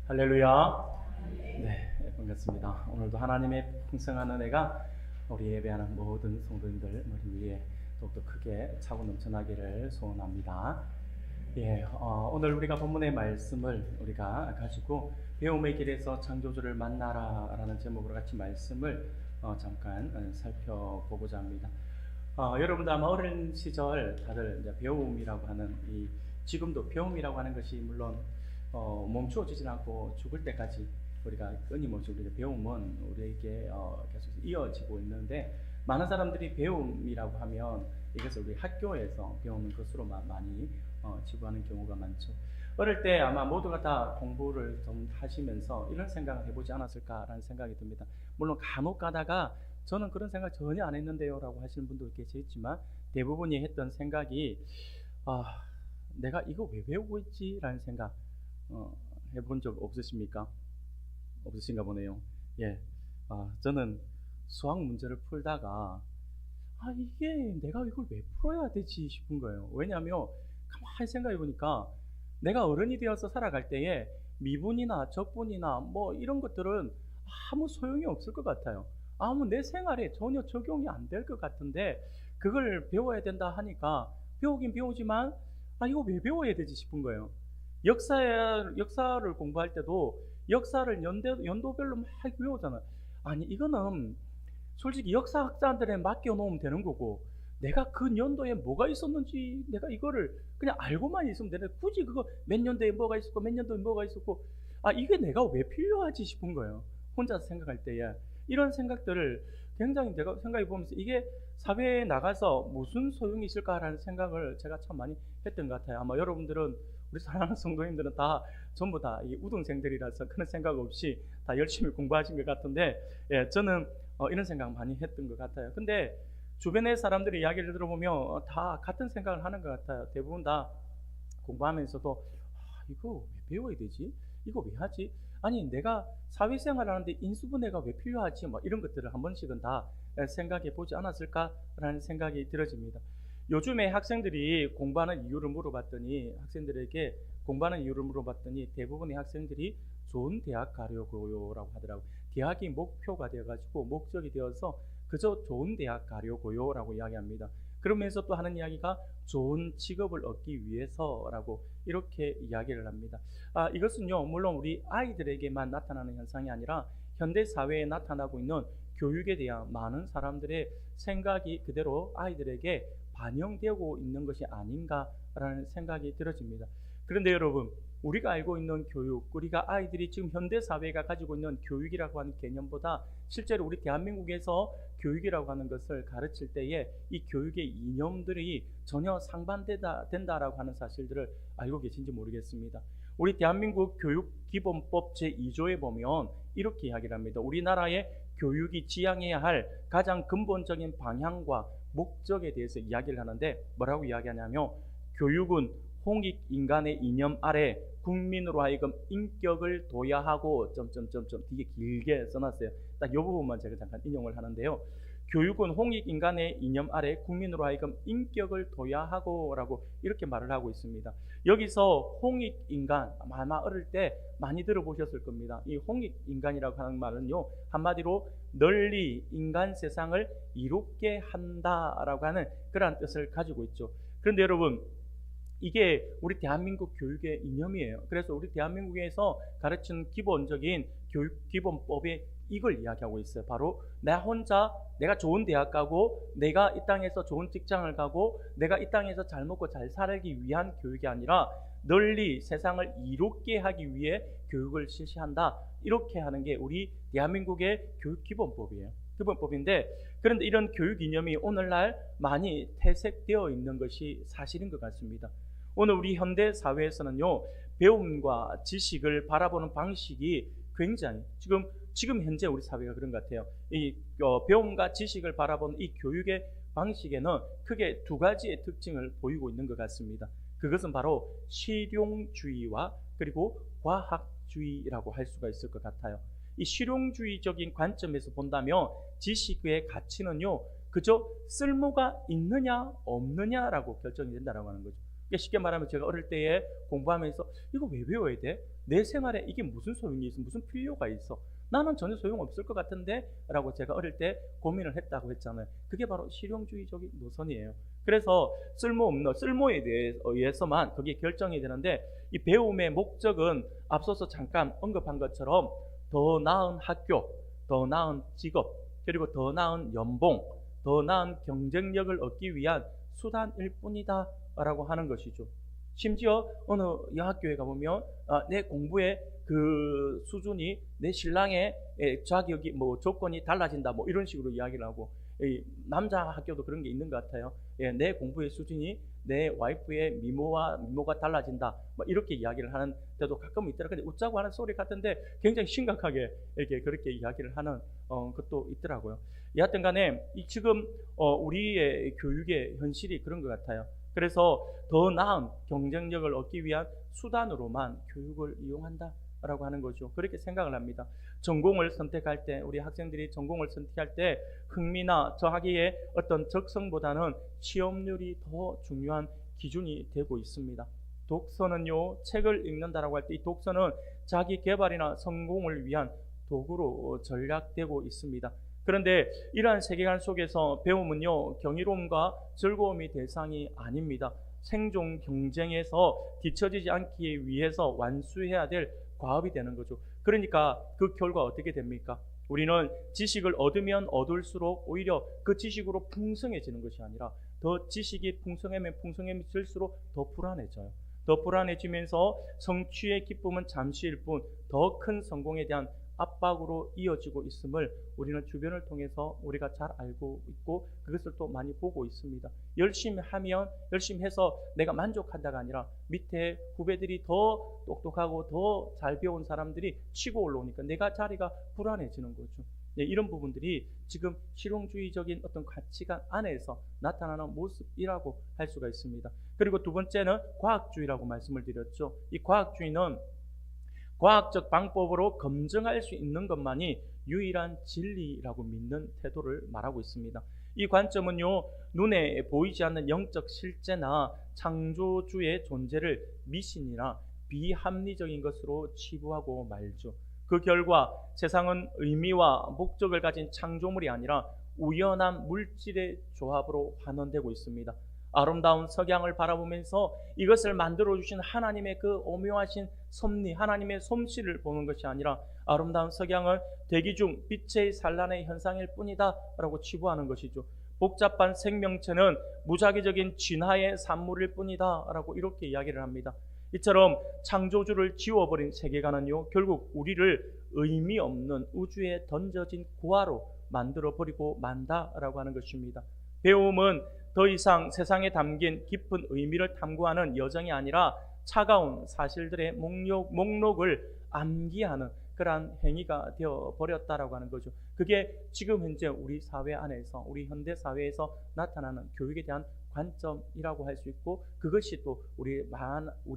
할렐루야. 네, 반갑습니다. 오늘도 하나님의 풍성한 은혜가 우리 예배하는 모든 성도님들 머리 위에 더욱더 크게 차고 넘쳐나기를 소원합니다. 오늘 우리가 본문의 말씀을 우리가 가지고 배움의 길에서 창조주를 만나라라는 제목으로 같이 말씀을 잠깐 살펴보고자 합니다. 여러분도 아마 어린 시절 다들 이제 배움이라고 하는 지금도 배움이라고 하는 것이 물론 멈추어지지 않고 죽을 때까지 우리가 끊임없이 우리의 배움은 우리에게 계속 이어지고 있는데, 많은 사람들이 배움이라고 하면 이것을 우리 학교에서 배우는 것으로 많이 지구하는 경우가 많죠. 어릴 때 아마 모두가 다 공부를 좀 하시면서 이런 생각을 해보지 않았을까라는 생각이 듭니다. 물론 간혹 가다가 저는 그런 생각 전혀 안 했는데요 라고 하시는 분도 계시지만, 대부분이 했던 생각이 내가 이거 왜 배우고 있지? 라는 생각 해본 적 없으십니까? 없으신가 보네요. 저는 수학 문제를 풀다가 이게 내가 이걸 왜 풀어야 되지 싶은 거예요. 왜냐하면 가만히 생각해 보니까 내가 어른이 되어서 살아갈 때에 미분이나 적분이나 뭐 이런 것들은 아무 소용이 없을 것 같아요. 아무 내 생활에 전혀 적용이 안 될 것 같은데, 그걸 배워야 된다 하니까 배우긴 배우지만 이거 왜 배워야 되지 싶은 거예요. 역사를 공부할 때도 역사를 연도별로 막 외우잖아요. 아니 이거는 솔직히 역사학자들에 맡겨놓으면 되는 거고, 내가 그 연도에 뭐가 있었는지 내가 이거를 그냥 알고만 있으면 되는데, 굳이 그거 몇 년도에 뭐가 있었고 몇 년도에 뭐가 있었고 이게 내가 왜 필요하지 싶은 거예요. 혼자서 생각할 때에 이런 생각들을 굉장히 내가 생각해 보면서, 이게 사회에 나가서 무슨 소용이 있을까라는 생각을 제가 참 많이 했던 것 같아요. 아마 여러분들은, 우리 사랑하는 성도님들은 다 전부 다 이 우등생들이라서 그런 생각 없이 다 열심히 공부하신 것 같은데, 저는 이런 생각 많이 했던 것 같아요. 근데 주변의 사람들의 이야기를 들어보면 다 같은 생각을 하는 것 같아요. 대부분 다 공부하면서도 이거 왜 배워야 되지? 이거 왜 하지? 아니 내가 사회생활 하는데 인수분해가 왜 필요하지? 뭐 이런 것들을 한 번씩은 다 생각해 보지 않았을까라는 생각이 들어집니다. 요즘에 학생들이 공부하는 이유를 물어봤더니, 대부분의 학생들이 좋은 대학 가려고요라고 하더라고요. 대학이 목표가 되어가지고 목적이 되어서 그저 좋은 대학 가려고요라고 이야기합니다. 그러면서 또 하는 이야기가 좋은 직업을 얻기 위해서라고 이렇게 이야기를 합니다. 이것은요, 물론 우리 아이들에게만 나타나는 현상이 아니라 현대 사회에 나타나고 있는 교육에 대한 많은 사람들의 생각이 그대로 아이들에게 반영되고 있는 것이 아닌가라는 생각이 들어집니다. 그런데 여러분, 우리가 알고 있는 교육, 우리가 아이들이 지금 현대 사회가 가지고 있는 교육이라고 하는 개념보다 실제로 우리 대한민국에서 교육이라고 하는 것을 가르칠 때에 이 교육의 이념들이 전혀 상반된다라고 하는 사실들을 알고 계신지 모르겠습니다. 우리 대한민국 교육기본법 제2조에 보면 이렇게 이야기를 합니다. 우리나라의 교육이 지향해야 할 가장 근본적인 방향과 목적에 대해서 이야기를 하는데, 뭐라고 이야기하냐면, 교육은 홍익 인간의 이념 아래 국민으로 하여금 인격을 도야하고 되게 길게 써놨어요. 딱 이 부분만 제가 잠깐 인용을 하는데요. 교육은 홍익 인간의 이념 아래 국민으로 하여금 인격을 도야하고 라고 이렇게 말을 하고 있습니다. 여기서 홍익 인간, 아마 어릴 때 많이 들어보셨을 겁니다. 이 홍익 인간이라고 하는 말은요, 한마디로 널리 인간 세상을 이롭게 한다라고 하는 그러한 뜻을 가지고 있죠. 그런데 여러분, 이게 우리 대한민국 교육의 이념이에요. 그래서 우리 대한민국에서 가르치는 기본적인 교육기본법에 이걸 이야기하고 있어요. 바로 내가 좋은 대학 가고, 내가 이 땅에서 좋은 직장을 가고, 내가 이 땅에서 잘 먹고 잘 살기 위한 교육이 아니라 널리 세상을 이롭게 하기 위해 교육을 실시한다. 이렇게 하는 게 우리 대한민국의 교육기본법이에요. 기본법인데, 그런데 이런 교육 이념이 오늘날 많이 퇴색되어 있는 것이 사실인 것 같습니다. 오늘 우리 현대 사회에서는요, 배움과 지식을 바라보는 방식이 굉장히 지금 현재 우리 사회가 그런 것 같아요. 이 배움과 지식을 바라보는 이 교육의 방식에는 크게 두 가지의 특징을 보이고 있는 것 같습니다. 그것은 바로 실용주의와 그리고 과학주의라고 할 수가 있을 것 같아요. 이 실용주의적인 관점에서 본다면 지식의 가치는요, 그저 쓸모가 있느냐 없느냐라고 결정이 된다라고 하는 거죠. 그러니까 쉽게 말하면 제가 어릴 때에 공부하면서 이거 왜 배워야 돼? 내 생활에 이게 무슨 소용이 있어? 무슨 필요가 있어? 나는 전혀 소용없을 것 같은데? 라고 제가 어릴 때 고민을 했다고 했잖아요. 그게 바로 실용주의적인 노선이에요. 그래서 쓸모에 의해서만 그게 결정이 되는데, 이 배움의 목적은 앞서서 잠깐 언급한 것처럼 더 나은 학교, 더 나은 직업, 그리고 더 나은 연봉, 더 나은 경쟁력을 얻기 위한 수단일 뿐이다 라고 하는 것이죠. 심지어 어느 여학교에 가보면 내 공부의 그 수준이 내 신랑의 자격이 조건이 달라진다 이런 식으로 이야기를 하고, 남자 학교도 그런 게 있는 것 같아요. 내 공부의 수준이 내 와이프의 미모가 달라진다 이렇게 이야기를 하는 데도 가끔 있더라. 근데 웃자고 하는 소리 같은데 굉장히 심각하게 이렇게 그렇게 이야기를 하는 것도 있더라고요. 여하튼 간에 지금 우리의 교육의 현실이 그런 것 같아요. 그래서 더 나은 경쟁력을 얻기 위한 수단으로만 교육을 이용한다라고 하는 거죠. 그렇게 생각을 합니다. 전공을 선택할 때, 우리 학생들이 전공을 선택할 때 흥미나 자기의 어떤 적성보다는 취업률이 더 중요한 기준이 되고 있습니다. 독서는요, 책을 읽는다라고 할 때 이 독서는 자기 개발이나 성공을 위한 도구로 전략되고 있습니다. 그런데 이러한 세계관 속에서 배움은요, 경이로움과 즐거움이 대상이 아닙니다. 생존 경쟁에서 뒤처지지 않기 위해서 완수해야 될 과업이 되는 거죠. 그러니까 그 결과 어떻게 됩니까? 우리는 지식을 얻으면 얻을수록 오히려 그 지식으로 풍성해지는 것이 아니라, 더 지식이 풍성해질수록 더 불안해져요. 더 불안해지면서 성취의 기쁨은 잠시일 뿐 더 큰 성공에 대한 압박으로 이어지고 있음을 우리는 주변을 통해서 우리가 잘 알고 있고, 그것을 또 많이 보고 있습니다. 열심히 해서 내가 만족한다가 아니라 밑에 후배들이 더 똑똑하고 더 잘 배운 사람들이 치고 올라오니까 내가 자리가 불안해지는 거죠. 이런 부분들이 지금 실용주의적인 어떤 가치관 안에서 나타나는 모습이라고 할 수가 있습니다. 그리고 두 번째는 과학주의라고 말씀을 드렸죠. 이 과학주의는 과학적 방법으로 검증할 수 있는 것만이 유일한 진리라고 믿는 태도를 말하고 있습니다. 이 관점은요, 눈에 보이지 않는 영적 실제나 창조주의 존재를 미신이나 비합리적인 것으로 치부하고 말죠. 그 결과 세상은 의미와 목적을 가진 창조물이 아니라 우연한 물질의 조합으로 환원되고 있습니다. 아름다운 석양을 바라보면서 이것을 만들어주신 하나님의 그 오묘하신 섭리, 하나님의 솜씨를 보는 것이 아니라, 아름다운 석양은 대기 중 빛의 산란의 현상일 뿐이다 라고 치부하는 것이죠. 복잡한 생명체는 무작위적인 진화의 산물일 뿐이다 라고 이렇게 이야기를 합니다. 이처럼 창조주를 지워버린 세계관은요, 결국 우리를 의미 없는 우주에 던져진 구화로 만들어버리고 만다라고 하는 것입니다. 배움은 더 이상 세상에 담긴 깊은 의미를 탐구하는 여정이 아니라 차가운 사실들의 목록을 암기하는 그러한 행위가 되어버렸다라고 하는 거죠. 그게 지금 현재 우리 사회 안에서, 우리 현대 사회에서 나타나는 교육에 대한 관점이라고 할 수 있고, 그것이 또 우리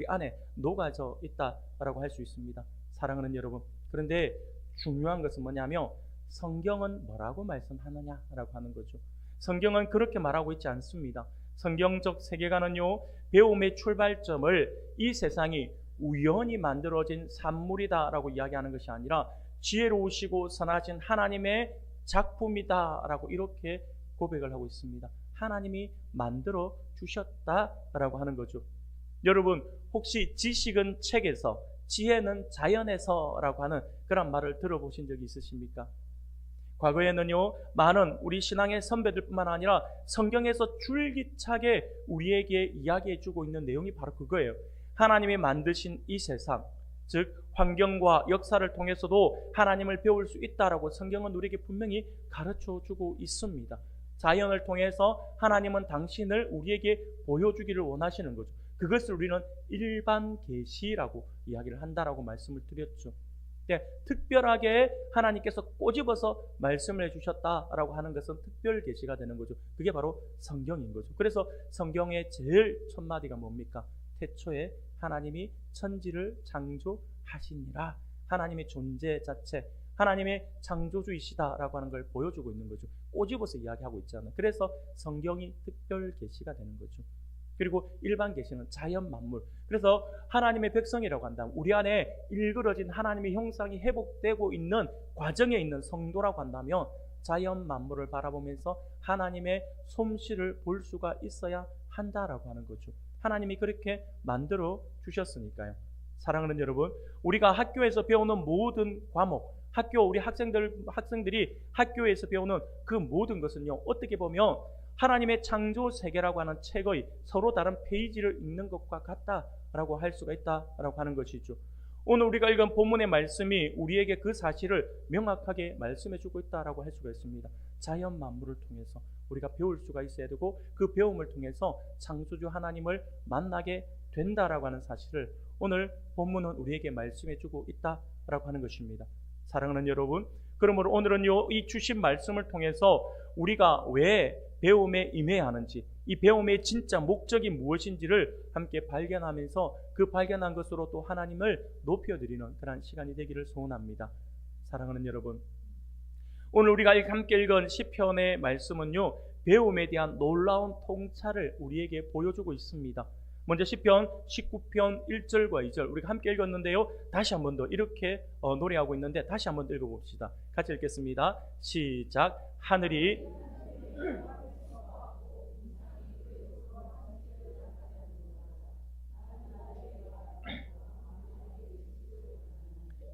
안에 녹아져 있다라고 할 수 있습니다. 사랑하는 여러분, 그런데 중요한 것은 뭐냐면 성경은 뭐라고 말씀하느냐라고 하는 거죠. 성경은 그렇게 말하고 있지 않습니다. 성경적 세계관은요, 배움의 출발점을 이 세상이 우연히 만들어진 산물이다라고 이야기하는 것이 아니라 지혜로우시고 선하신 하나님의 작품이다라고 이렇게 고백을 하고 있습니다. 하나님이 만들어 주셨다라고 하는 거죠. 여러분, 혹시 지식은 책에서, 지혜는 자연에서라고 하는 그런 말을 들어보신 적이 있으십니까? 과거에는요, 많은 우리 신앙의 선배들뿐만 아니라 성경에서 줄기차게 우리에게 이야기해주고 있는 내용이 바로 그거예요. 하나님이 만드신 이 세상, 즉 환경과 역사를 통해서도 하나님을 배울 수 있다라고 성경은 우리에게 분명히 가르쳐주고 있습니다. 자연을 통해서 하나님은 당신을 우리에게 보여주기를 원하시는 거죠. 그것을 우리는 일반 계시라고 이야기를 한다라고 말씀을 드렸죠. 특별하게 하나님께서 꼬집어서 말씀을 해주셨다라고 하는 것은 특별 계시가 되는 거죠. 그게 바로 성경인 거죠. 그래서 성경의 제일 첫 마디가 뭡니까? 태초에 하나님이 천지를 창조하시니라. 하나님의 존재 자체, 하나님의 창조주이시다라고 하는 걸 보여주고 있는 거죠. 꼬집어서 이야기하고 있잖아요. 그래서 성경이 특별 계시가 되는 거죠. 그리고 일반 계시는 자연 만물. 그래서 하나님의 백성이라고 한다면 우리 안에 일그러진 하나님의 형상이 회복되고 있는 과정에 있는 성도라고 한다면 자연 만물을 바라보면서 하나님의 솜씨를 볼 수가 있어야 한다라고 하는 거죠. 하나님이 그렇게 만들어 주셨으니까요. 사랑하는 여러분, 우리가 학교에서 배우는 모든 과목, 우리 학생들이 학교에서 배우는 그 모든 것은요, 어떻게 보면 하나님의 창조 세계라고 하는 책의 서로 다른 페이지를 읽는 것과 같다라고 할 수가 있다라고 하는 것이죠. 오늘 우리가 읽은 본문의 말씀이 우리에게 그 사실을 명확하게 말씀해 주고 있다라고 할 수가 있습니다. 자연 만물을 통해서 우리가 배울 수가 있어야 되고 그 배움을 통해서 창조주 하나님을 만나게 된다라고 하는 사실을 오늘 본문은 우리에게 말씀해 주고 있다라고 하는 것입니다. 사랑하는 여러분, 그러므로 오늘은요, 이 주신 말씀을 통해서 우리가 왜 배움에 임해야 하는지, 이 배움의 진짜 목적이 무엇인지를 함께 발견하면서 그 발견한 것으로 또 하나님을 높여드리는 그런 시간이 되기를 소원합니다. 사랑하는 여러분, 오늘 우리가 함께 읽은 시편의 말씀은요, 배움에 대한 놀라운 통찰을 우리에게 보여주고 있습니다. 먼저 시편 19편 1절과 2절 우리가 함께 읽었는데요, 다시 한 번 더 이렇게 노래하고 있는데 다시 한 번 읽어봅시다. 같이 읽겠습니다. 시작. 하늘이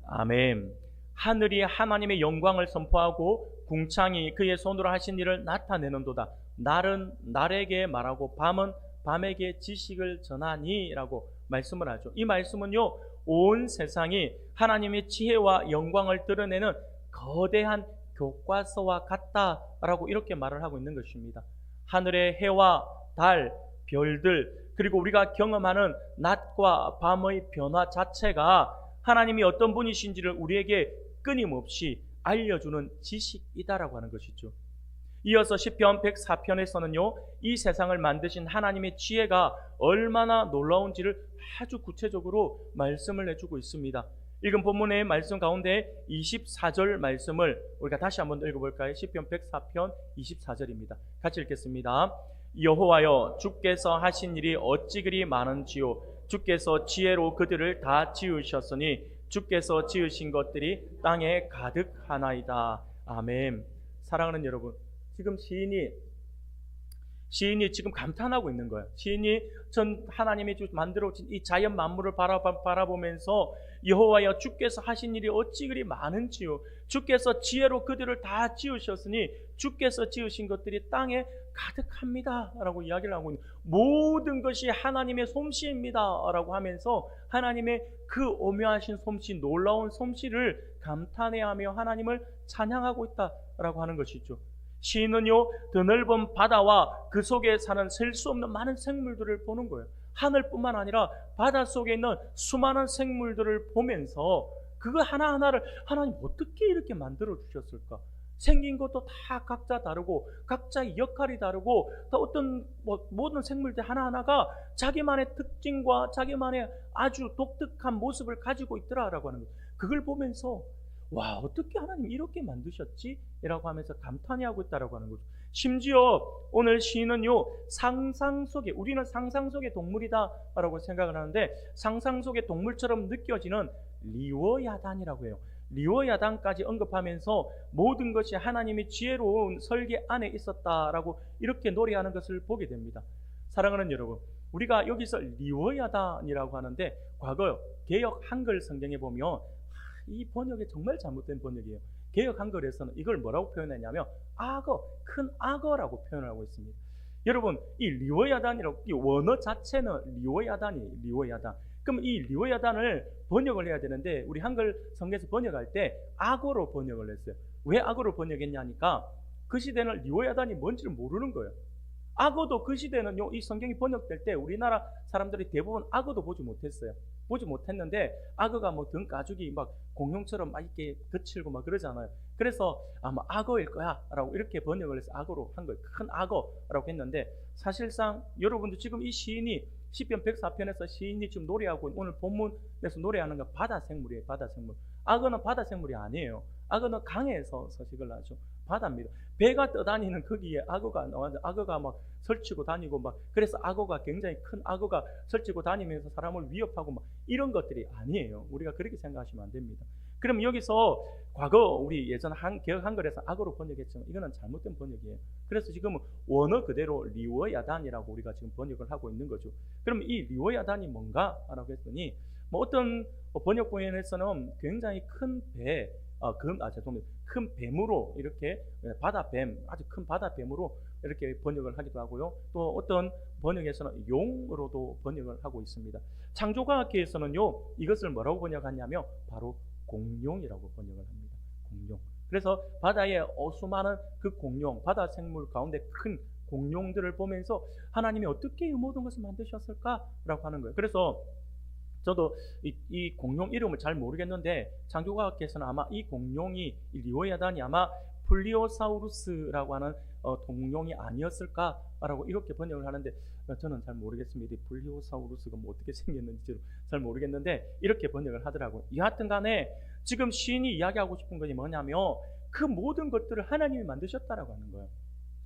아멘. 하늘이 하나님의 영광을 선포하고 궁창이 그의 손으로 하신 일을 나타내는도다. 날은 날에게 말하고 밤은 밤에게 지식을 전하니 라고 말씀을 하죠. 이 말씀은요, 온 세상이 하나님의 지혜와 영광을 드러내는 거대한 교과서와 같다라고 이렇게 말을 하고 있는 것입니다. 하늘의 해와 달, 별들, 그리고 우리가 경험하는 낮과 밤의 변화 자체가 하나님이 어떤 분이신지를 우리에게 끊임없이 알려주는 지식이다라고 하는 것이죠. 이어서 시편 104편에서는요, 이 세상을 만드신 하나님의 지혜가 얼마나 놀라운지를 아주 구체적으로 말씀을 해주고 있습니다. 읽은 본문의 말씀 가운데 24절 말씀을 우리가 다시 한번 읽어볼까요? 시편 104편 24절입니다. 같이 읽겠습니다. 여호와여, 주께서 하신 일이 어찌 그리 많은지요. 주께서 지혜로 그들을 다 지으셨으니 주께서 지으신 것들이 땅에 가득하나이다. 아멘. 사랑하는 여러분, 지금 시인이 지금 감탄하고 있는 거예요. 시인이 전 하나님이 만들어진 이 자연 만물을 바라보면서 여호와여, 주께서 하신 일이 어찌 그리 많은지요. 주께서 지혜로 그들을 다 지으셨으니 주께서 지으신 것들이 땅에 가득합니다 라고 이야기를 하고 있는, 모든 것이 하나님의 솜씨입니다 라고 하면서 하나님의 그 오묘하신 솜씨, 놀라운 솜씨를 감탄해하며 하나님을 찬양하고 있다라고 하는 것이죠. 시인은요, 드넓은 바다와 그 속에 사는 셀 수 없는 많은 생물들을 보는 거예요. 하늘뿐만 아니라 바다 속에 있는 수많은 생물들을 보면서 그거 하나하나를 하나님 어떻게 이렇게 만들어 주셨을까? 생긴 것도 다 각자 다르고 각자의 역할이 다르고 또 어떤 모든 생물들 하나하나가 자기만의 특징과 자기만의 아주 독특한 모습을 가지고 있더라라고 하는 거예요. 그걸 보면서 와, 어떻게 하나님 이렇게 만드셨지? 라고 하면서 감탄이 하고 있다라고 하는 거죠. 심지어 오늘 시인은요, 상상 속에, 우리는 상상 속의 동물이다 라고 생각을 하는데 상상 속의 동물처럼 느껴지는 리워야단이라고 해요. 리워야단까지 언급하면서 모든 것이 하나님의 지혜로운 설계 안에 있었다라고 이렇게 노래하는 것을 보게 됩니다. 사랑하는 여러분, 우리가 여기서 리워야단이라고 하는데 과거 개역 한글 성경에 보면 이 번역이 정말 잘못된 번역이에요. 개역 한글에서는 이걸 뭐라고 표현했냐면 악어, 큰 악어라고 표현을 하고 있습니다. 여러분, 이 리워야단이라고, 이 원어 자체는 리워야단. 그럼 이 리워야단을 번역을 해야 되는데 우리 한글 성경에서 번역할 때 악어로 번역을 했어요. 왜 악어로 번역했냐니까 그 시대는 리워야단이 뭔지를 모르는 거예요. 악어도 그 시대는요, 이 성경이 번역될 때 우리나라 사람들이 대부분 악어도 보지 못했어요. 보지 못했는데 악어가 뭐 등 가죽이 막 공룡처럼 막 이렇게 거칠고 막 그러잖아요. 그래서 아마 악어일 거야 라고 이렇게 번역을 해서 악어로 한 거예요. 큰 악어라고 했는데 사실상 여러분들 지금 이 시인이 시편 104편에서 시인이 지금 노래하고 오늘 본문에서 노래하는 건 바다 생물이에요. 바다 생물. 악어는 바다 생물이 아니에요. 악어는 강에서 서식을 하죠. 바다입니다. 배가 떠다니는 거기에 악어가 나와서 악어가 막 설치고 다니고 막 그래서 악어가 굉장히 큰 악어가 설치고 다니면서 사람을 위협하고 막 이런 것들이 아니에요. 우리가 그렇게 생각하시면 안 됩니다. 그럼 여기서 과거 우리 예전 개혁 한글에서 악어로 번역했지만 이거는 잘못된 번역이에요. 그래서 지금 원어 그대로 리워야단이라고 우리가 지금 번역을 하고 있는 거죠. 그럼 이 리워야단이 뭔가라고 했더니 뭐 어떤 번역본에서는 굉장히 큰 배, 죄송합니다. 큰 뱀으로 이렇게 바다뱀, 아주 큰 바다뱀으로 이렇게 번역을 하기도 하고요. 또 어떤 번역에서는 용으로도 번역을 하고 있습니다. 창조과학계에서는요 이것을 뭐라고 번역하냐면 바로 공룡이라고 번역을 합니다. 공룡. 그래서 바다에 수많은 그 공룡, 바다 생물 가운데 큰 공룡들을 보면서 하나님이 어떻게 이 모든 것을 만드셨을까라고 하는 거예요. 그래서 저도 이 공룡 이름을 잘 모르겠는데 창조과학계에서는 아마 이 공룡이 이 리오야단이 아마 플리오사우루스라고 하는 동룡이 아니었을까라고 이렇게 번역을 하는데 저는 잘 모르겠습니다. 플리오사우루스가 뭐 어떻게 생겼는지 잘 모르겠는데 이렇게 번역을 하더라고요. 여하튼 간에 지금 시인이 이야기하고 싶은 것이 뭐냐면 그 모든 것들을 하나님이 만드셨다라고 하는 거예요.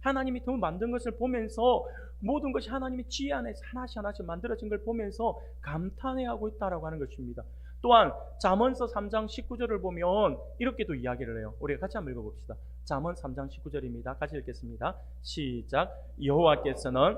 하나님이 더 만든 것을 보면서 모든 것이 하나님의 지혜 안에서 하나씩 하나씩 만들어진 걸 보면서 감탄해하고 있다라고 하는 것입니다. 또한 잠언서 3장 19절을 보면 이렇게도 이야기를 해요. 우리가 같이 한번 읽어봅시다. 잠언 3장 19절입니다. 같이 읽겠습니다. 시작. 여호와께서는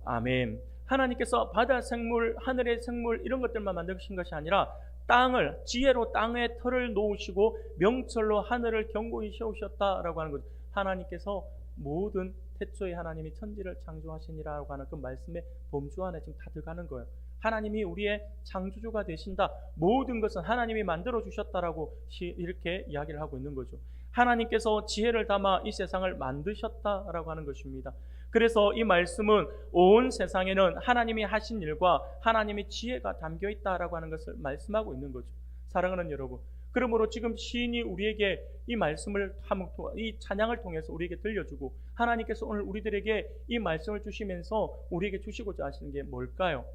아멘. 하나님께서 바다 생물, 하늘의 생물 이런 것들만 만드신 것이 아니라 땅을 지혜로 땅에 털을 놓으시고 명철로 하늘을 견고히 세우셨다라고 하는 거죠. 하나님께서 모든 태초에 하나님이 천지를 창조하시니라고 하는 그 말씀의 범주 안에 지금 다 들어가는 거예요. 하나님이 우리의 창조주가 되신다. 모든 것은 하나님이 만들어 주셨다라고 이렇게 이야기를 하고 있는 거죠. 하나님께서 지혜를 담아 이 세상을 만드셨다라고 하는 것입니다. 그래서 이 말씀은 온 세상에는 하나님이 하신 일과 하나님의 지혜가 담겨 있다라고 하는 것을 말씀하고 있는 거죠. 사랑하는 여러분, 그러므로 지금 시인이 우리에게 이 말씀을 이 찬양을 통해서 우리에게 들려주고 하나님께서 오늘 우리들에게 이 말씀을 주시면서 우리에게 주시고자 하시는 게 뭘까요?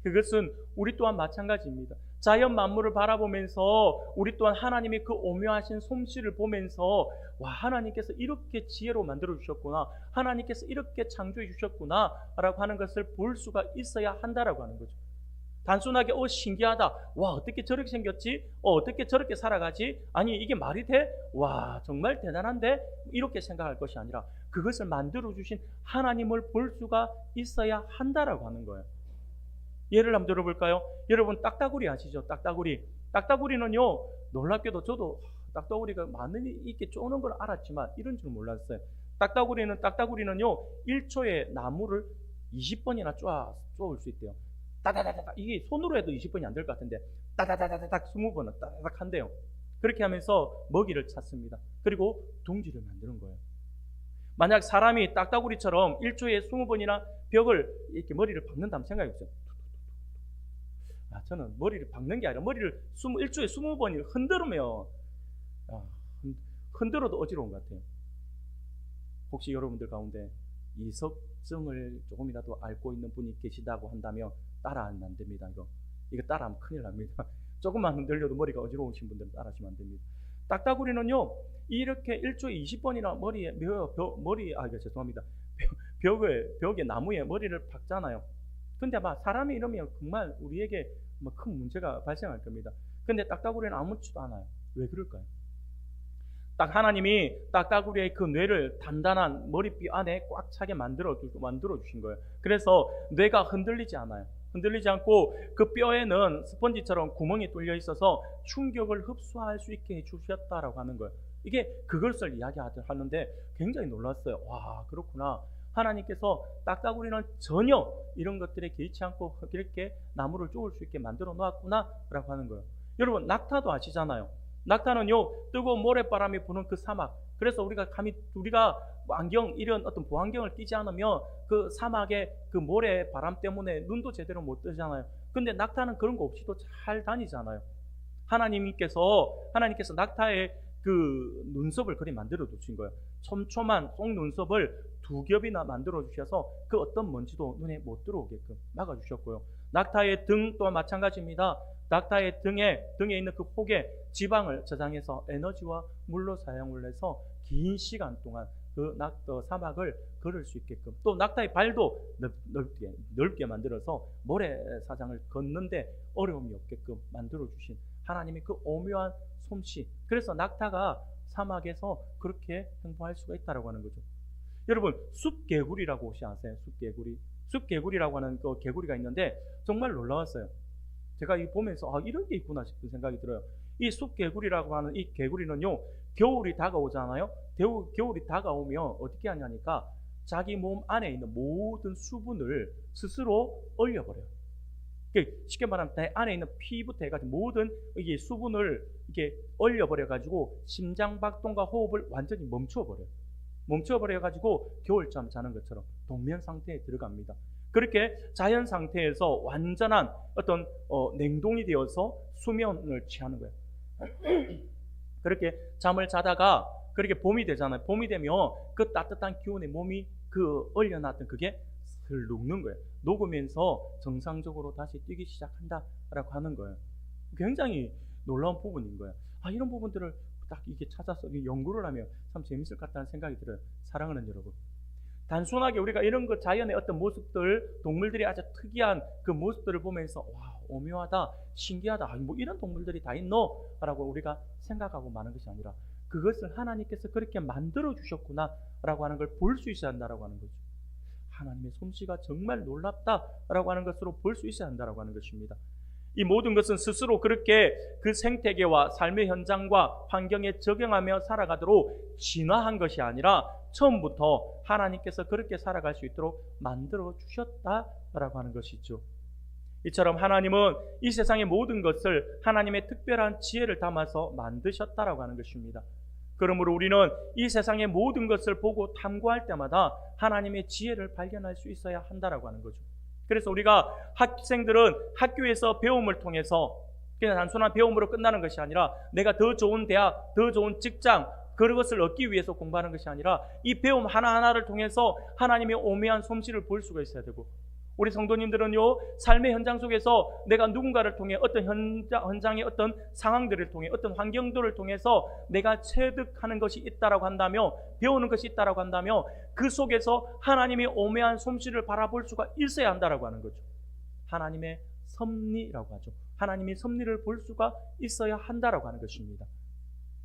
그것은 우리 또한 마찬가지입니다. 자연 만물을 바라보면서 우리 또한 하나님의 그 오묘하신 솜씨를 보면서 와, 하나님께서 이렇게 지혜로 만들어 주셨구나, 하나님께서 이렇게 창조해 주셨구나 라고 하는 것을 볼 수가 있어야 한다라고 하는 거죠. 단순하게 신기하다, 와 어떻게 저렇게 생겼지, 어떻게 저렇게 살아가지, 아니 이게 말이 돼? 와 정말 대단한데, 이렇게 생각할 것이 아니라 그것을 만들어 주신 하나님을 볼 수가 있어야 한다라고 하는 거예요. 예를 한번 들어볼까요? 여러분 딱따구리 아시죠? 딱따구리. 딱따구리는요, 놀랍게도 저도 딱따구리가 많이 이렇게 쪼는 걸 알았지만 이런 줄 몰랐어요. 딱따구리는요 1초에 나무를 20번이나 쪼을 수 있대요. 따다다다닥, 이게 손으로 해도 20번이 안 될 것 같은데 따다다다닥 20번은 따다닥 한대요. 그렇게 하면서 먹이를 찾습니다. 그리고 둥지를 만드는 거예요. 만약 사람이 딱따구리처럼 1초에 20번이나 벽을 이렇게 머리를 박는다면 생각해 보세요. 저는 머리를 박는 게 아니라 머리를 1초에 20번이 흔들으면 흔들어도 어지러운 것 같아요. 혹시 여러분들 가운데 이석증을 조금이라도 앓고 있는 분이 계시다고 한다면 따라하면 안 됩니다. 이거 따라하면 큰일 납니다. 조금만 흔들려도 머리가 어지러우신 분들은 따라하시면 안 됩니다. 딱따구리는요 이렇게 1초에 20번이나 벽에 나무에 머리를 박잖아요. 근데 사람이 이러면 정말 우리에게 큰 문제가 발생할 겁니다. 근데 딱따구리는 아무렇지도 않아요. 왜 그럴까요? 딱 하나님이 딱따구리의 그 뇌를 단단한 머리뼈 안에 꽉 차게 만들어 주신 거예요. 그래서 뇌가 흔들리지 않아요. 흔들리지 않고 그 뼈에는 스펀지처럼 구멍이 뚫려 있어서 충격을 흡수할 수 있게 해주셨다라고 하는 거예요. 이게 그것을 이야기하는데 굉장히 놀랐어요. 와, 그렇구나. 하나님께서 딱따구리는 전혀 이런 것들에 개의치 않고 이렇게 나무를 쪼을 수 있게 만들어 놓았구나 라고 하는 거예요. 여러분, 낙타도 아시잖아요. 낙타는요 뜨거운 모래바람이 부는 그 사막, 그래서 우리가 안경, 이런 어떤 보안경을 끼지 않으면 그 사막의 그 모래바람 때문에 눈도 제대로 못 뜨잖아요. 근데 낙타는 그런 거 없이도 잘 다니잖아요. 하나님께서 낙타의 그 눈썹을 그리 만들어 두신 거예요. 촘촘한 속 눈썹을 2겹이나 만들어 주셔서 그 어떤 먼지도 눈에 못 들어오게끔 막아 주셨고요. 낙타의 등 또한 마찬가지입니다. 낙타의 등에 있는 그 폭에 지방을 저장해서 에너지와 물로 사용을 해서 긴 시간 동안 그 사막을 걸을 수 있게끔, 또 낙타의 발도 넓게 만들어서 모래사장을 걷는데 어려움이 없게끔 만들어 주신 하나님의 그 오묘한 솜씨. 그래서 낙타가 사막에서 그렇게 행동할 수가 있다라고 하는 거죠. 여러분, 숲개구리라고 혹시 아세요? 숲개구리라고 하는 그 개구리가 있는데 정말 놀라웠어요. 제가 이 보면서 이런 게 있구나 싶은 생각이 들어요. 이 숲개구리라고 하는 이 개구리는요, 겨울이 다가오잖아요. 겨울이 다가오면 어떻게 하냐니까 자기 몸 안에 있는 모든 수분을 스스로 얼려버려요. 쉽게 말하면 내 안에 있는 피부터 해가지고 모든 이게 수분을 이렇게 얼려버려가지고 심장박동과 호흡을 완전히 멈춰버려가지고 겨울잠 자는 것처럼 동면 상태에 들어갑니다. 그렇게 자연 상태에서 완전한 어떤 냉동이 되어서 수면을 취하는 거예요. 그렇게 잠을 자다가 그렇게 봄이 되잖아요. 봄이 되면 그 따뜻한 기온에 몸이 그 얼려놨던 그게 슬 녹는 거예요. 녹으면서 정상적으로 다시 뛰기 시작한다라고 하는 거예요. 굉장히 놀라운 부분인 거예요. 이런 부분들을 딱 이게 찾아서 연구를 하면 참 재밌을 것 같다는 생각이 들어요. 사랑하는 여러분, 단순하게 우리가 이런 그 자연의 어떤 모습들, 동물들이 아주 특이한 그 모습들을 보면서 와, 오묘하다, 신기하다, 뭐 이런 동물들이 다 있노? 라고 우리가 생각하고 마는 것이 아니라 그것을 하나님께서 그렇게 만들어 주셨구나 라고 하는 걸 볼 수 있어야 한다라고 하는 거죠. 하나님의 솜씨가 정말 놀랍다라고 하는 것으로 볼 수 있어야 한다라고 하는 것입니다. 이 모든 것은 스스로 그렇게 그 생태계와 삶의 현장과 환경에 적용하며 살아가도록 진화한 것이 아니라 처음부터 하나님께서 그렇게 살아갈 수 있도록 만들어 주셨다라고 하는 것이죠. 이처럼 하나님은 이 세상의 모든 것을 하나님의 특별한 지혜를 담아서 만드셨다라고 하는 것입니다. 그러므로 우리는 이 세상의 모든 것을 보고 탐구할 때마다 하나님의 지혜를 발견할 수 있어야 한다라고 하는 거죠. 그래서 우리가 학생들은 학교에서 배움을 통해서 그냥 단순한 배움으로 끝나는 것이 아니라 내가 더 좋은 대학, 더 좋은 직장, 그런 것을 얻기 위해서 공부하는 것이 아니라 이 배움 하나하나를 통해서 하나님의 오묘한 솜씨를 볼 수가 있어야 되고, 우리 성도님들은요, 삶의 현장 속에서 내가 누군가를 통해 어떤 현장의 어떤 상황들을 통해 어떤 환경들을 통해서 내가 체득하는 것이 있다라고 한다며, 배우는 것이 있다라고 한다며 그 속에서 하나님의 오묘한 솜씨를 바라볼 수가 있어야 한다라고 하는 거죠. 하나님의 섭리라고 하죠. 하나님의 섭리를 볼 수가 있어야 한다라고 하는 것입니다.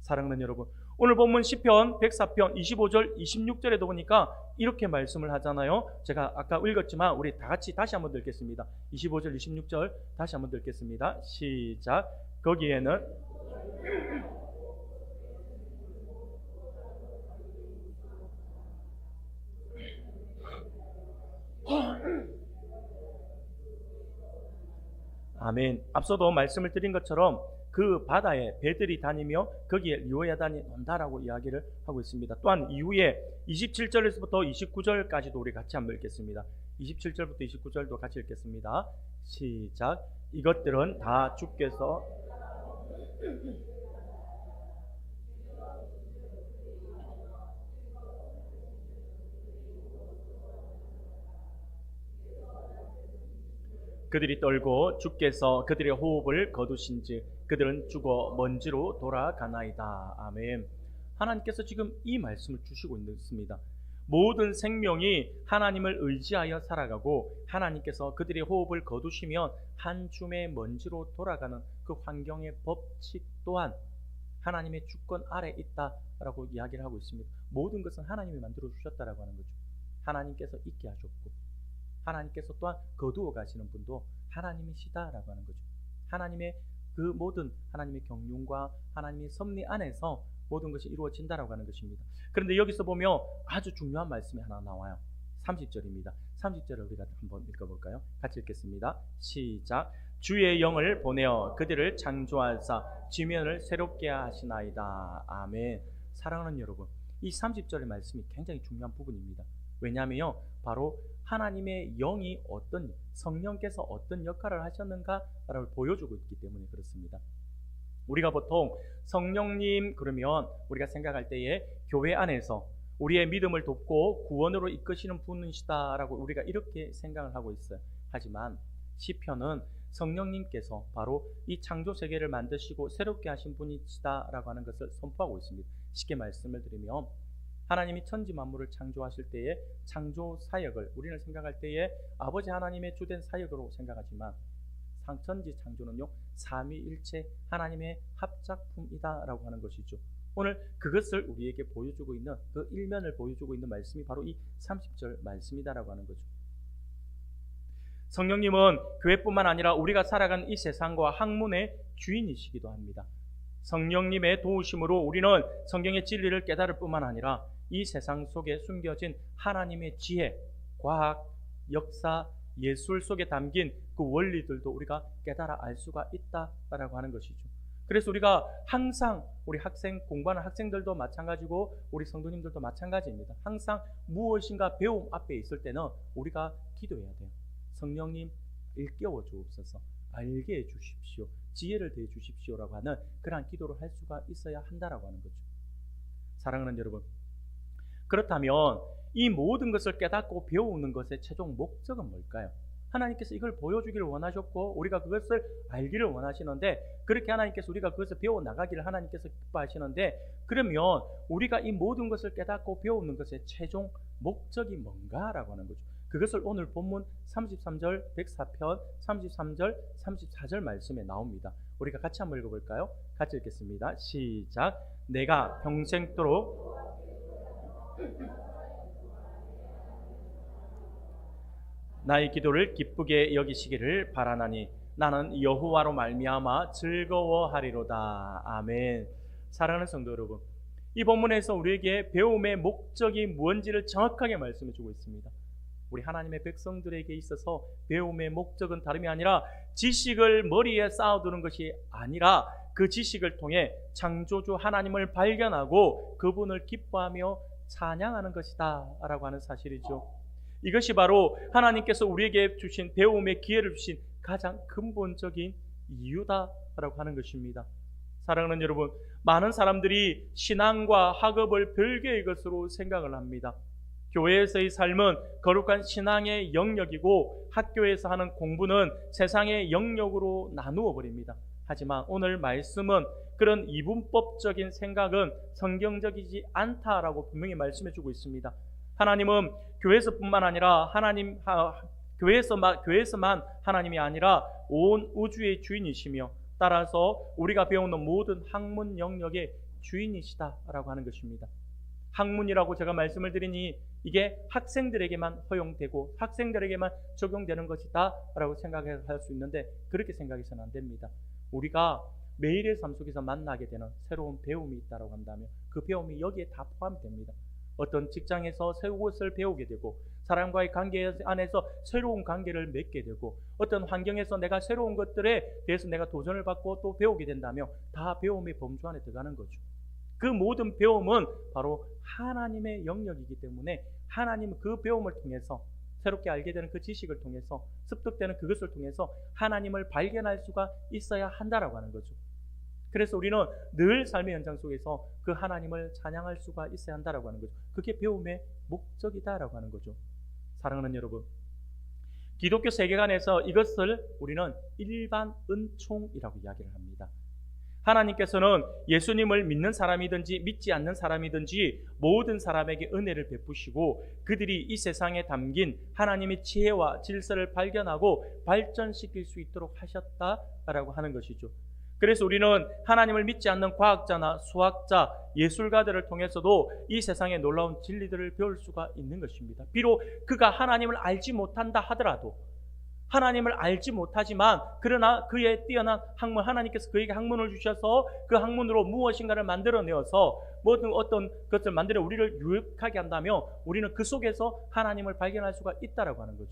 사랑하는 여러분, 오늘 본문 시편 104편 25절 26절에도 보니까 이렇게 말씀을 하잖아요. 제가 아까 읽었지만 우리 다 같이 다시 한번 읽겠습니다. 25절 26절 다시 한번 읽겠습니다. 시작. 거기에는 아멘. 앞서도 말씀을 드린 것처럼 그 바다에 배들이 다니며 거기에 리오야단이 논다라고 이야기를 하고 있습니다. 또한 이후에 27절에서부터 29절까지도 우리 같이 한번 읽겠습니다. 27절부터 29절도 같이 읽겠습니다. 시작. 이것들은 다 주께서 그들이 떨고 주께서 그들의 호흡을 거두신즉 그들은 죽어 먼지로 돌아가나이다. 아멘. 하나님께서 지금 이 말씀을 주시고 있습니다. 모든 생명이 하나님을 의지하여 살아가고 하나님께서 그들의 호흡을 거두시면 한 줌의 먼지로 돌아가는 그 환경의 법칙 또한 하나님의 주권 아래 있다라고 이야기를 하고 있습니다. 모든 것은 하나님이 만들어 주셨다라고 하는 거죠. 하나님께서 있게 하셨고 하나님께서 또한 거두어 가시는 분도 하나님이시다라고 하는 거죠. 하나님의 그 모든 하나님의 경륜과 하나님의 섭리 안에서 모든 것이 이루어진다라고 하는 것입니다. 그런데 여기서 보면 아주 중요한 말씀이 하나 나와요. 30절입니다. 30절을 우리가 한번 읽어볼까요? 같이 읽겠습니다. 시작. 주의 영을 보내어 그들을 창조하사 지면을 새롭게 하시나이다. 아멘. 사랑하는 여러분, 이 30절의 말씀이 굉장히 중요한 부분입니다. 왜냐하면 바로 하나님의 영이 성령께서 어떤 역할을 하셨는가를 보여주고 있기 때문에 그렇습니다. 우리가 보통 성령님 그러면 우리가 생각할 때에 교회 안에서 우리의 믿음을 돕고 구원으로 이끄시는 분이시다라고 우리가 이렇게 생각을 하고 있어요. 하지만 시편은 성령님께서 바로 이 창조 세계를 만드시고 새롭게 하신 분이시다라고 하는 것을 선포하고 있습니다. 쉽게 말씀을 드리면 하나님이 천지 만물을 창조하실 때에 창조 사역을 우리는 생각할 때에 아버지 하나님의 주된 사역으로 생각하지만 천지 창조는요 삼위일체 하나님의 합작품이다라고 하는 것이죠. 오늘 그것을 우리에게 보여주고 있는 그 일면을 보여주고 있는 말씀이 바로 이 30절 말씀이다라고 하는 거죠. 성령님은 교회뿐만 아니라 우리가 살아가는 이 세상과 학문의 주인이시기도 합니다. 성령님의 도우심으로 우리는 성경의 진리를 깨달을 뿐만 아니라 이 세상 속에 숨겨진 하나님의 지혜, 과학, 역사, 예술 속에 담긴 그 원리들도 우리가 깨달아 알 수가 있다라고 하는 것이죠. 그래서 우리가 항상 우리 공부하는 학생들도 마찬가지고 우리 성도님들도 마찬가지입니다. 항상 무엇인가 배움 앞에 있을 때는 우리가 기도해야 돼요. 성령님 일깨워 주옵소서, 알게 해 주십시오, 지혜를 대해 주십시오라고 하는 그러한 기도를 할 수가 있어야 한다라고 하는 거죠. 사랑하는 여러분, 그렇다면 이 모든 것을 깨닫고 배우는 것의 최종 목적은 뭘까요? 하나님께서 이걸 보여주기를 원하셨고 우리가 그것을 알기를 원하시는데, 그렇게 하나님께서 우리가 그것을 배워나가기를 하나님께서 기뻐하시는데, 그러면 우리가 이 모든 것을 깨닫고 배우는 것의 최종 목적이 뭔가라고 하는 거죠. 그것을 오늘 본문 33절 104편 33절 34절 말씀에 나옵니다. 우리가 같이 한번 읽어볼까요? 같이 읽겠습니다. 시작. 내가 평생도록 나의 기도를 기쁘게 여기시기를 바라나니 나는 여호와로 말미암아 즐거워하리로다. 아멘. 사랑하는 성도 여러분, 이 본문에서 우리에게 배움의 목적이 무엇인지를 정확하게 말씀해 주고 있습니다. 우리 하나님의 백성들에게 있어서 배움의 목적은 다름이 아니라 지식을 머리에 쌓아두는 것이 아니라 그 지식을 통해 창조주 하나님을 발견하고 그분을 기뻐하며 찬양하는 것이다 라고 하는 사실이죠. 이것이 바로 하나님께서 우리에게 주신 배움의 기회를 주신 가장 근본적인 이유다라고 하는 것입니다. 사랑하는 여러분, 많은 사람들이 신앙과 학업을 별개의 것으로 생각을 합니다. 교회에서의 삶은 거룩한 신앙의 영역이고 학교에서 하는 공부는 세상의 영역으로 나누어 버립니다. 하지만 오늘 말씀은 그런 이분법적인 생각은 성경적이지 않다라고 분명히 말씀해 주고 있습니다. 하나님은 교회에서뿐만 아니라 교회에서만 하나님이 아니라 온 우주의 주인이시며 따라서 우리가 배우는 모든 학문 영역의 주인이시다라고 하는 것입니다. 학문이라고 제가 말씀을 드리니 이게 학생들에게만 허용되고 학생들에게만 적용되는 것이다 라고 생각할 수 있는데, 그렇게 생각해서는 안 됩니다. 우리가 매일의 삶 속에서 만나게 되는 새로운 배움이 있다고 한다면 그 배움이 여기에 다 포함이 됩니다. 어떤 직장에서 새로운 것을 배우게 되고, 사람과의 관계 안에서 새로운 관계를 맺게 되고, 어떤 환경에서 내가 새로운 것들에 대해서 내가 도전을 받고 또 배우게 된다면 다 배움의 범주 안에 들어가는 거죠. 그 모든 배움은 바로 하나님의 영역이기 때문에 하나님은 그 배움을 통해서, 새롭게 알게 되는 그 지식을 통해서, 습득되는 그것을 통해서 하나님을 발견할 수가 있어야 한다라고 하는 거죠. 그래서 우리는 늘 삶의 현장 속에서 그 하나님을 찬양할 수가 있어야 한다라고 하는 거죠. 그게 배움의 목적이다라고 하는 거죠. 사랑하는 여러분, 기독교 세계관에서 이것을 우리는 일반 은총이라고 이야기를 합니다. 하나님께서는 예수님을 믿는 사람이든지 믿지 않는 사람이든지 모든 사람에게 은혜를 베푸시고 그들이 이 세상에 담긴 하나님의 지혜와 질서를 발견하고 발전시킬 수 있도록 하셨다라고 하는 것이죠. 그래서 우리는 하나님을 믿지 않는 과학자나 수학자, 예술가들을 통해서도 이 세상의 놀라운 진리들을 배울 수가 있는 것입니다. 비록 그가 하나님을 알지 못한다 하더라도, 하나님을 알지 못하지만 그러나 그의 뛰어난 학문, 하나님께서 그에게 학문을 주셔서 그 학문으로 무엇인가를 만들어내어서 모든 어떤 것을 만들어 우리를 유익하게 한다면 우리는 그 속에서 하나님을 발견할 수가 있다라고 하는 거죠.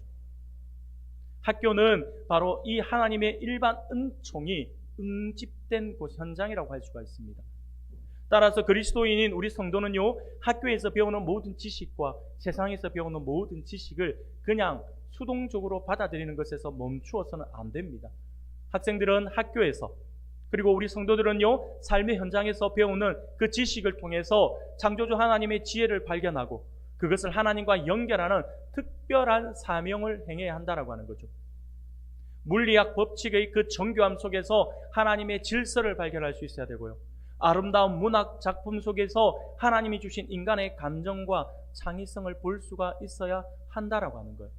학교는 바로 이 하나님의 일반 은총이 응집된 곳, 현장이라고 할 수가 있습니다. 따라서 그리스도인인 우리 성도는요, 학교에서 배우는 모든 지식과 세상에서 배우는 모든 지식을 그냥 수동적으로 받아들이는 것에서 멈추어서는 안 됩니다. 학생들은 학교에서 그리고 우리 성도들은요, 삶의 현장에서 배우는 그 지식을 통해서 창조주 하나님의 지혜를 발견하고 그것을 하나님과 연결하는 특별한 사명을 행해야 한다라고 하는 거죠. 물리학 법칙의 그 정교함 속에서 하나님의 질서를 발견할 수 있어야 되고요. 아름다운 문학 작품 속에서 하나님이 주신 인간의 감정과 창의성을 볼 수가 있어야 한다라고 하는 거예요.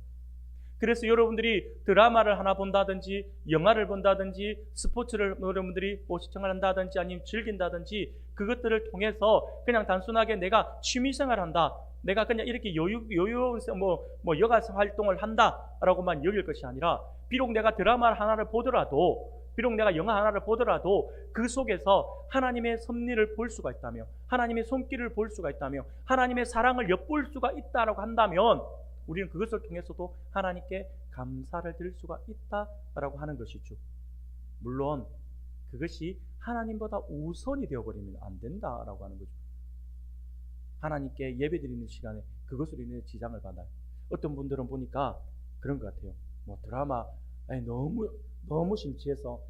그래서 여러분들이 드라마를 하나 본다든지 영화를 본다든지 스포츠를 여러분들이 시청을 한다든지 아니면 즐긴다든지 그것들을 통해서 그냥 단순하게 내가 취미생활한다, 내가 그냥 이렇게 여유로운 여가 활동을 한다라고만 여길 것이 아니라, 비록 내가 드라마 하나를 보더라도, 비록 내가 영화 하나를 보더라도 그 속에서 하나님의 섭리를 볼 수가 있다며, 하나님의 손길을 볼 수가 있다며, 하나님의 사랑을 엿볼 수가 있다라고 한다면 우리는 그것을 통해서도 하나님께 감사를 드릴 수가 있다라고 하는 것이죠. 물론 그것이 하나님보다 우선이 되어버리면 안 된다라고 하는 거죠. 하나님께 예배드리는 시간에 그것으로 인해 지장을 받아요. 어떤 분들은 보니까 그런 것 같아요. 드라마 너무 심취해서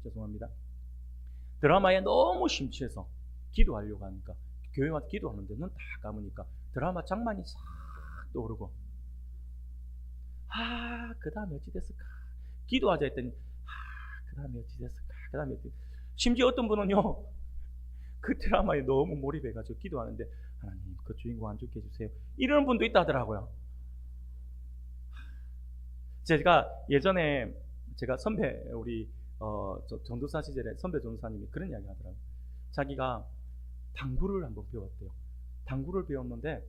죄송합니다. 드라마에 너무 심취해서 기도하려고 하니까 교회 와서 기도하는데 눈 딱 감으니까 드라마 장면이 싹 떠오르고, 그 다음에 어찌 됐을까? 기도하자 했더니 그 다음에 어찌 됐을까? 그 다음에 심지어 어떤 분은요, 그 드라마에 너무 몰입해가지고 기도하는데 하나님 그 주인공 안 죽게 해주세요, 이런 분도 있다 하더라고요. 제가 예전에 제가 선배, 우리 전도사 시절에 선배 전도사님이 그런 이야기 하더라고요. 자기가 당구를 한번 배웠대요. 당구를 배웠는데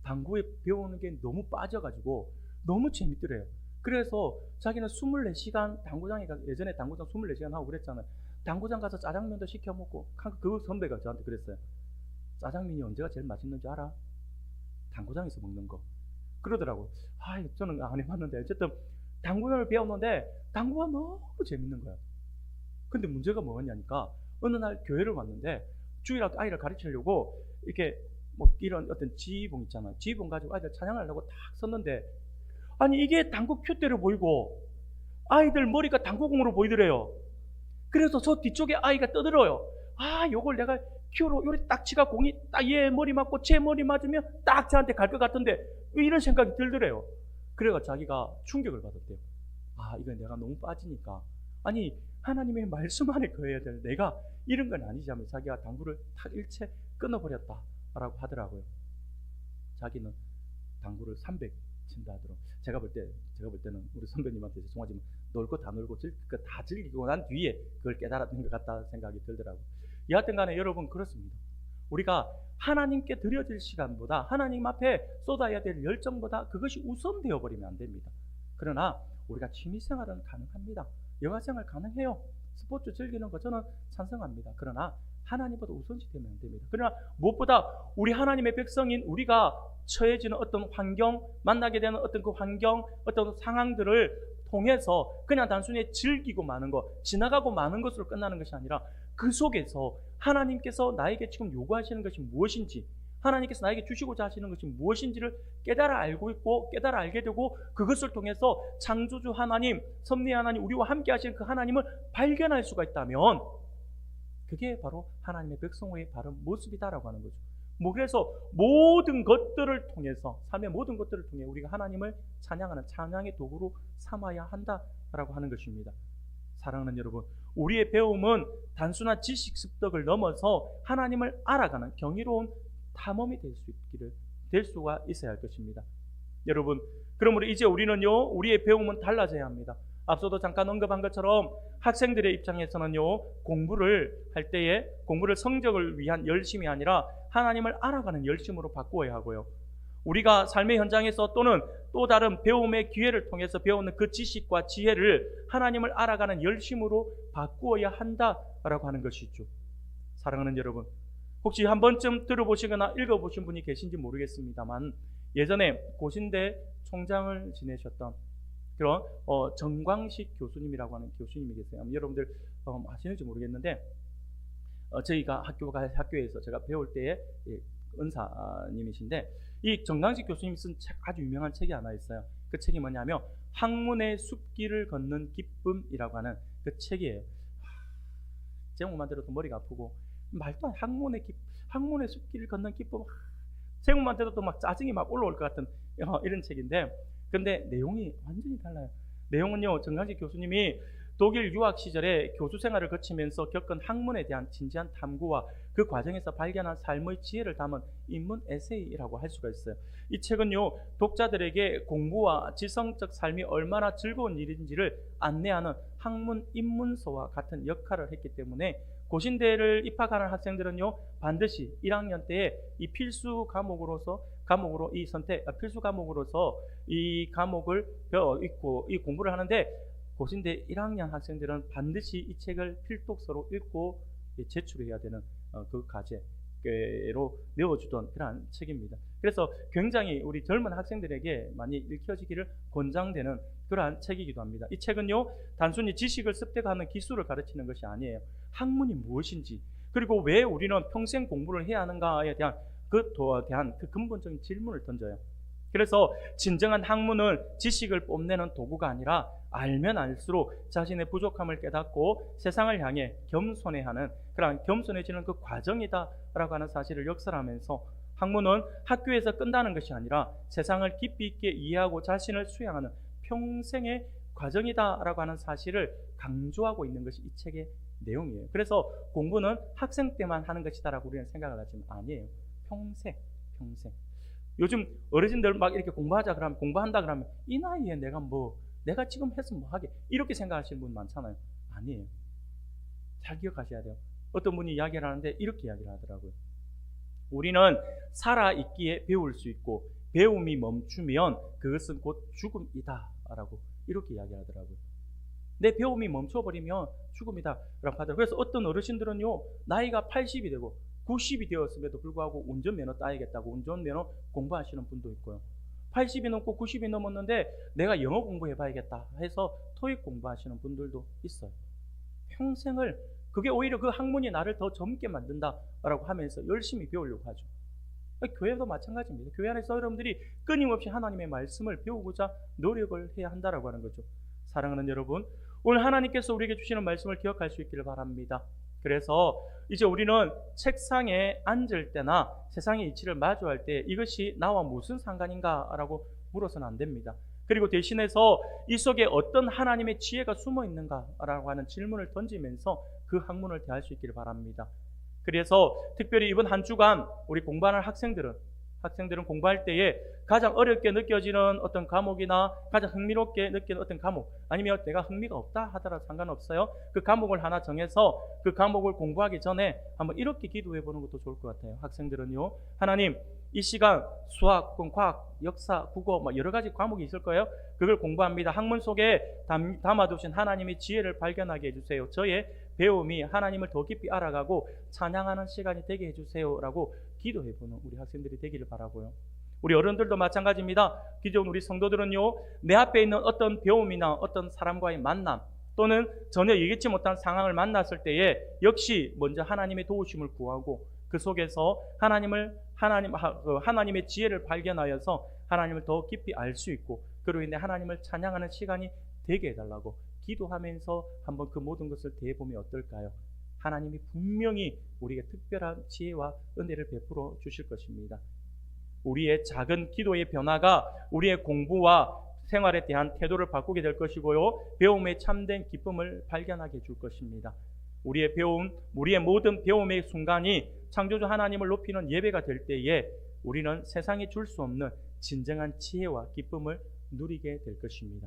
당구에 배우는 게 너무 빠져가지고 너무 재밌더래요. 그래서 자기는 24시간 당구장에 가서, 예전에 당구장 24시간 하고 그랬잖아요. 당구장 가서 짜장면도 시켜 먹고, 그 선배가 저한테 그랬어요. 짜장면이 언제가 제일 맛있는 줄 알아? 당구장에서 먹는 거. 그러더라고요. 저는 안 해봤는데 어쨌든 당구를 배웠는데 당구가 너무 재밌는 거야. 근데 문제가 뭐냐니까, 어느 날 교회를 왔는데 주일날 아이를 가르치려고 이렇게 이런 어떤 지휘봉 있잖아. 지휘봉 가지고 아이들 찬양하려고 딱 섰는데, 아니 이게 당구 큐대로 보이고 아이들 머리가 당구공으로 보이더래요. 그래서 저 뒤쪽에 아이가 떠들어요. 요걸 내가 큐로 요리 딱 치가 공이 딱 얘 머리 맞고 제 머리 맞으면 딱 저한테 갈 것 같은데 왜 이런 생각이 들더래요. 그래가 자기가 충격을 받았대요. 이건 내가 너무 빠지니까, 아니 하나님의 말씀 안에 거해야 될 내가 이런 건 아니지 하면 자기가 당구를 탁 일체 끊어버렸다라고 하더라고요. 자기는 당구를 300 친다 하더라고요. 제가 볼 때는 우리 선배님한테 죄송하지만 놀 거 다 놀고 즐길 거 다 즐기고 난 뒤에 그걸 깨달았던 것 같다 생각이 들더라고요. 여하튼 간에 여러분, 그렇습니다. 우리가 하나님께 드려질 시간보다, 하나님 앞에 쏟아야 될 열정보다 그것이 우선되어 버리면 안 됩니다. 그러나 우리가 취미생활은 가능합니다. 여가생활 가능해요. 스포츠 즐기는 거 저는 찬성합니다. 그러나 하나님보다 우선시 되면 안 됩니다. 그러나 무엇보다 우리 하나님의 백성인 우리가 처해지는 어떤 환경, 만나게 되는 어떤 그 환경, 어떤 상황들을 통해서 그냥 단순히 즐기고 마는 것, 지나가고 마는 것으로 끝나는 것이 아니라 그 속에서 하나님께서 나에게 지금 요구하시는 것이 무엇인지, 하나님께서 나에게 주시고자 하시는 것이 무엇인지를 깨달아 알고 있고 깨달아 알게 되고, 그것을 통해서 창조주 하나님, 섭리 하나님, 우리와 함께 하시는 그 하나님을 발견할 수가 있다면 그게 바로 하나님의 백성의 바른 모습이다라고 하는 거죠. 그래서 모든 것들을 통해서, 삶의 모든 것들을 통해 우리가 하나님을 찬양하는 찬양의 도구로 삼아야 한다라고 하는 것입니다. 사랑하는 여러분, 우리의 배움은 단순한 지식 습득을 넘어서 하나님을 알아가는 경이로운 탐험이 될 수가 있어야 할 것입니다. 여러분, 그러므로 이제 우리는요, 우리의 배움은 달라져야 합니다. 앞서도 잠깐 언급한 것처럼 학생들의 입장에서는요, 공부를 할 때에 공부를 성적을 위한 열심이 아니라 하나님을 알아가는 열심으로 바꾸어야 하고요. 우리가 삶의 현장에서 또는 또 다른 배움의 기회를 통해서 배우는 그 지식과 지혜를 하나님을 알아가는 열심으로 바꾸어야 한다라고 하는 것이죠. 사랑하는 여러분, 혹시 한 번쯤 들어보시거나 읽어보신 분이 계신지 모르겠습니다만, 예전에 고신대 총장을 지내셨던 그런 정광식 교수님이라고 하는 교수님이 계세요. 여러분들 아시는지 모르겠는데, 저희가 학교에서 제가 배울 때의 은사님이신데, 이 정광식 교수님이 쓴 책, 아주 유명한 책이 하나 있어요. 그 책이 뭐냐면 학문의 숲길을 걷는 기쁨이라고 하는 그 책이에요. 제목만 들어도 머리가 아프고 말도 안 학문의 숲길을 걷는 기쁨, 제목만 들어도 막 짜증이 막 올라올 것 같은 이런 책인데, 근데 내용이 완전히 달라요. 내용은요, 정강직 교수님이 독일 유학 시절에 교수 생활을 거치면서 겪은 학문에 대한 진지한 탐구와 그 과정에서 발견한 삶의 지혜를 담은 인문 에세이라고 할 수가 있어요. 이 책은요, 독자들에게 공부와 지성적 삶이 얼마나 즐거운 일인지를 안내하는 학문 입문서와 같은 역할을 했기 때문에 고신대를 입학하는 학생들은요, 반드시 1학년 때에 이 필수 과목으로서 이 과목을 읽고 이 공부를 하는데, 고신대 1학년 학생들은 반드시 이 책을 필독서로 읽고 제출해야 되는 그 과제로 내어주던 그러한 책입니다. 그래서 굉장히 우리 젊은 학생들에게 많이 읽혀지기를 권장되는 그러한 책이기도 합니다. 이 책은요, 단순히 지식을 습득하는 기술을 가르치는 것이 아니에요. 학문이 무엇인지, 그리고 왜 우리는 평생 공부를 해야 하는가에 대한 그 근본적인 질문을 던져요. 그래서 진정한 학문은 지식을 뽐내는 도구가 아니라 알면 알수록 자신의 부족함을 깨닫고 세상을 향해 겸손해하는, 그런 겸손해지는 그 과정이다라고 하는 사실을 역설하면서, 학문은 학교에서 끝나는 것이 아니라 세상을 깊이 있게 이해하고 자신을 수양하는 평생의 과정이다라고 하는 사실을 강조하고 있는 것이 이 책의 내용이에요. 그래서 공부는 학생 때만 하는 것이다라고 우리는 생각을 하지만 아니에요. 평생. 요즘 어르신들 막 이렇게 공부한다 그러면 이 나이에 내가 지금 했으면 뭐 하게, 이렇게 생각하시는 분 많잖아요. 아니에요. 잘 기억하셔야 돼요. 어떤 분이 이야기를 하는데 이렇게 이야기를 하더라고요. 우리는 살아있기에 배울 수 있고 배움이 멈추면 그것은 곧 죽음이다 라고 이렇게 이야기하더라고요. 내 배움이 멈춰버리면 죽음이다 라고 하더라고요. 그래서 어떤 어르신들은요, 나이가 80이 되고 90이 되었음에도 불구하고 운전면허 따야겠다고 운전면허 공부하시는 분도 있고요. 80이 넘고 90이 넘었는데 내가 영어 공부해봐야겠다 해서 토익 공부하시는 분들도 있어요. 평생을, 그게 오히려 그 학문이 나를 더 젊게 만든다라고 하면서 열심히 배우려고 하죠. 교회도 마찬가지입니다. 교회 안에서 여러분들이 끊임없이 하나님의 말씀을 배우고자 노력을 해야 한다라고 하는 거죠. 사랑하는 여러분, 오늘 하나님께서 우리에게 주시는 말씀을 기억할 수 있기를 바랍니다. 그래서 이제 우리는 책상에 앉을 때나 세상의 이치를 마주할 때 이것이 나와 무슨 상관인가라고 물어서는 안 됩니다. 그리고 대신해서 이 속에 어떤 하나님의 지혜가 숨어 있는가라고 하는 질문을 던지면서 그 학문을 대할 수 있기를 바랍니다. 그래서 특별히 이번 한 주간 우리 공부하는 학생들은 공부할 때에 가장 어렵게 느껴지는 어떤 과목이나 가장 흥미롭게 느끼는 어떤 과목, 아니면 내가 흥미가 없다 하더라도 상관없어요. 그 과목을 하나 정해서 그 과목을 공부하기 전에 한번 이렇게 기도해 보는 것도 좋을 것 같아요. 학생들은요, 하나님, 이 시간 수학, 과학, 역사, 국어 여러 가지 과목이 있을 거예요. 그걸 공부합니다. 학문 속에 담아두신 하나님의 지혜를 발견하게 해주세요. 저의 배움이 하나님을 더 깊이 알아가고 찬양하는 시간이 되게 해주세요 라고 기도해보는 우리 학생들이 되기를 바라고요. 우리 어른들도 마찬가지입니다. 기존 우리 성도들은요, 내 앞에 있는 어떤 배움이나 어떤 사람과의 만남, 또는 전혀 예기치 못한 상황을 만났을 때에 역시 먼저 하나님의 도우심을 구하고 그 속에서 하나님의 지혜를 발견하여서 하나님을 더 깊이 알 수 있고, 그로 인해 하나님을 찬양하는 시간이 되게 해달라고 기도하면서 한번 그 모든 것을 대해보면 어떨까요? 하나님이 분명히 우리에게 특별한 지혜와 은혜를 베풀어 주실 것입니다. 우리의 작은 기도의 변화가 우리의 공부와 생활에 대한 태도를 바꾸게 될 것이고요, 배움의 참된 기쁨을 발견하게 해줄 것입니다. 우리의 모든 배움의 순간이 창조주 하나님을 높이는 예배가 될 때에 우리는 세상에 줄 수 없는 진정한 지혜와 기쁨을 누리게 될 것입니다.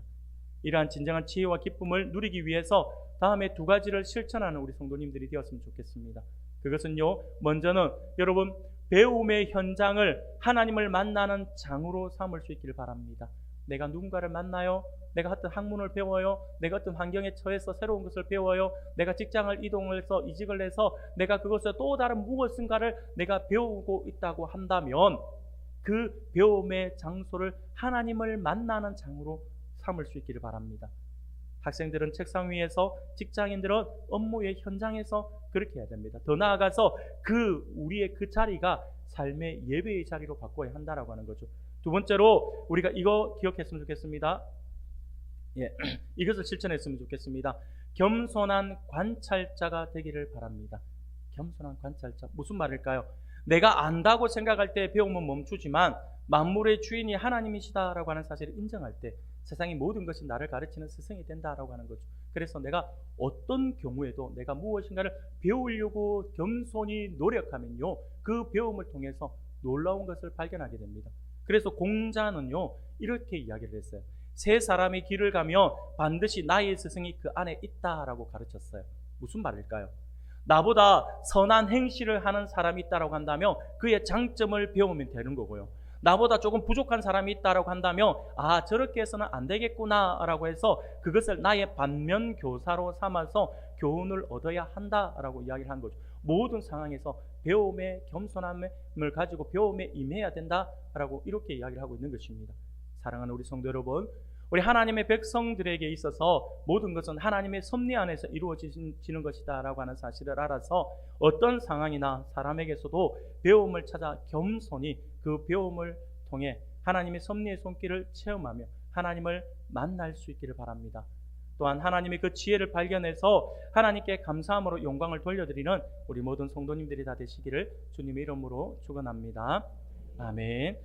이러한 진정한 지혜와 기쁨을 누리기 위해서 다음에 두 가지를 실천하는 우리 성도님들이 되었으면 좋겠습니다. 그것은요, 먼저는 여러분, 배움의 현장을 하나님을 만나는 장으로 삼을 수 있기를 바랍니다. 내가 누군가를 만나요, 내가 어떤 학문을 배워요, 내가 어떤 환경에 처해서 새로운 것을 배워요, 내가 직장을 이동해서 이직을 해서 내가 그것을 또 다른 무엇인가를 내가 배우고 있다고 한다면 그 배움의 장소를 하나님을 만나는 장으로 삼을 수 있기를 바랍니다. 학생들은 책상 위에서, 직장인들은 업무의 현장에서 그렇게 해야 됩니다. 더 나아가서 우리의 그 자리가 삶의 예배의 자리로 바꿔야 한다라고 하는 거죠. 두 번째로 우리가 이거 기억했으면 좋겠습니다. 이것을 실천했으면 좋겠습니다. 겸손한 관찰자가 되기를 바랍니다. 겸손한 관찰자. 무슨 말일까요? 내가 안다고 생각할 때 배움은 멈추지만 만물의 주인이 하나님이시다라고 하는 사실을 인정할 때 세상의 모든 것이 나를 가르치는 스승이 된다라고 하는 거죠. 그래서 내가 어떤 경우에도 내가 무엇인가를 배우려고 겸손히 노력하면요, 그 배움을 통해서 놀라운 것을 발견하게 됩니다. 그래서 공자는요, 이렇게 이야기를 했어요. 세 사람이 길을 가며 반드시 나의 스승이 그 안에 있다라고 가르쳤어요. 무슨 말일까요? 나보다 선한 행실을 하는 사람이 있다라고 한다면 그의 장점을 배우면 되는 거고요. 나보다 조금 부족한 사람이 있다라고 한다면 저렇게 해서는 안 되겠구나라고 해서 그것을 나의 반면 교사로 삼아서 교훈을 얻어야 한다라고 이야기를 한 거죠. 모든 상황에서 배움의 겸손함을 가지고 배움에 임해야 된다라고 이렇게 이야기를 하고 있는 것입니다. 사랑하는 우리 성도 여러분, 우리 하나님의 백성들에게 있어서 모든 것은 하나님의 섭리 안에서 이루어지는 것이다 라고 하는 사실을 알아서 어떤 상황이나 사람에게서도 배움을 찾아 겸손히 그 배움을 통해 하나님의 섭리의 손길을 체험하며 하나님을 만날 수 있기를 바랍니다. 또한 하나님의 그 지혜를 발견해서 하나님께 감사함으로 영광을 돌려드리는 우리 모든 성도님들이 다 되시기를 주님의 이름으로 축원합니다. 아멘.